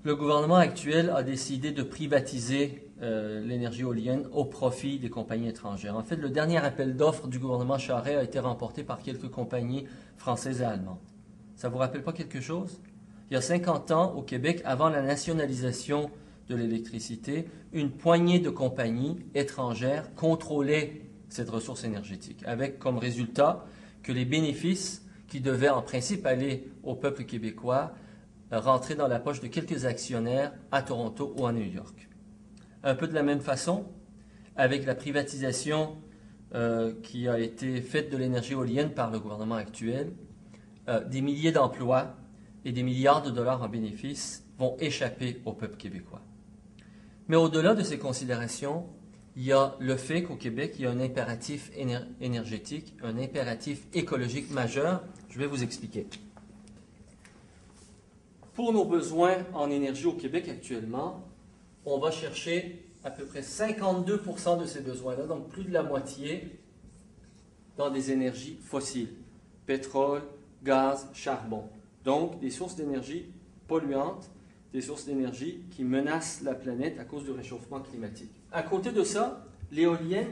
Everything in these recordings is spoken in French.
Le gouvernement actuel a décidé de privatiser l'énergie éolienne au profit des compagnies étrangères. En fait, le dernier appel d'offres du gouvernement Charest a été remporté par quelques compagnies françaises et allemandes. Ça ne vous rappelle pas quelque chose? Il y a 50 ans, au Québec, avant la nationalisation de l'électricité, une poignée de compagnies étrangères contrôlaient cette ressource énergétique, avec comme résultat que les bénéfices qui devaient en principe aller au peuple québécois rentraient dans la poche de quelques actionnaires à Toronto ou à New York. Un peu de la même façon, avec la privatisation qui a été faite de l'énergie éolienne par le gouvernement actuel, des milliers d'emplois et des milliards de dollars en bénéfices vont échapper au peuple québécois. Mais au-delà de ces considérations, il y a le fait qu'au Québec, il y a un impératif énergétique, un impératif écologique majeur. Je vais vous expliquer. Pour nos besoins en énergie au Québec actuellement, on va chercher à peu près 52% de ces besoins-là, donc plus de la moitié, dans des énergies fossiles. Pétrole, gaz, charbon. Donc des sources d'énergie polluantes, des sources d'énergie qui menacent la planète à cause du réchauffement climatique. À côté de ça, l'éolienne,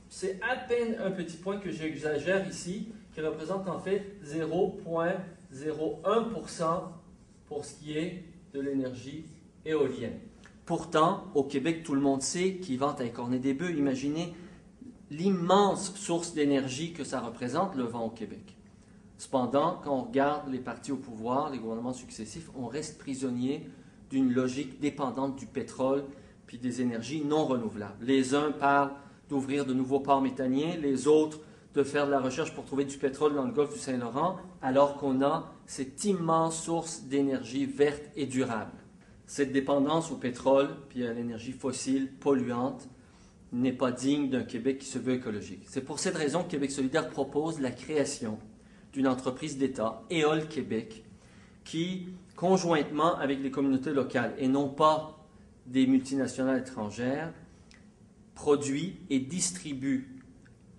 c'est à peine un petit point que j'exagère ici, qui représente en fait 0,01% pour ce qui est de l'énergie éolienne. Pourtant, au Québec, tout le monde sait qu'ils vantent à écorner des bœufs. Imaginez l'immense source d'énergie que ça représente, le vent au Québec. Cependant, quand on regarde les partis au pouvoir, les gouvernements successifs, on reste prisonnier d'une logique dépendante du pétrole puis des énergies non renouvelables. Les uns parlent d'ouvrir de nouveaux ports méthaniers, les autres de faire de la recherche pour trouver du pétrole dans le golfe du Saint-Laurent, alors qu'on a cette immense source d'énergie verte et durable. Cette dépendance au pétrole puis à l'énergie fossile polluante n'est pas digne d'un Québec qui se veut écologique. C'est pour cette raison que Québec solidaire propose la création d'une entreprise d'État, Éole Québec, qui, conjointement avec les communautés locales et non pas des multinationales étrangères, produit et distribue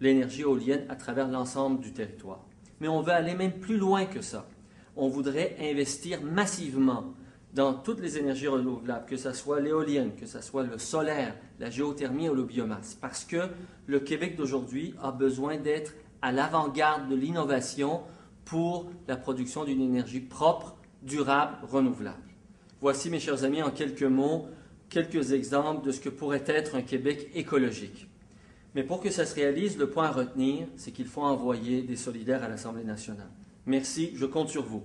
l'énergie éolienne à travers l'ensemble du territoire. Mais on veut aller même plus loin que ça. On voudrait investir massivement dans toutes les énergies renouvelables, que ce soit l'éolienne, que ce soit le solaire, la géothermie ou le biomasse, parce que le Québec d'aujourd'hui a besoin d'être à l'avant-garde de l'innovation pour la production d'une énergie propre, durable, renouvelable. Voici, mes chers amis, en quelques mots, quelques exemples de ce que pourrait être un Québec écologique. Mais pour que ça se réalise, le point à retenir, c'est qu'il faut envoyer des solidaires à l'Assemblée nationale. Merci, je compte sur vous.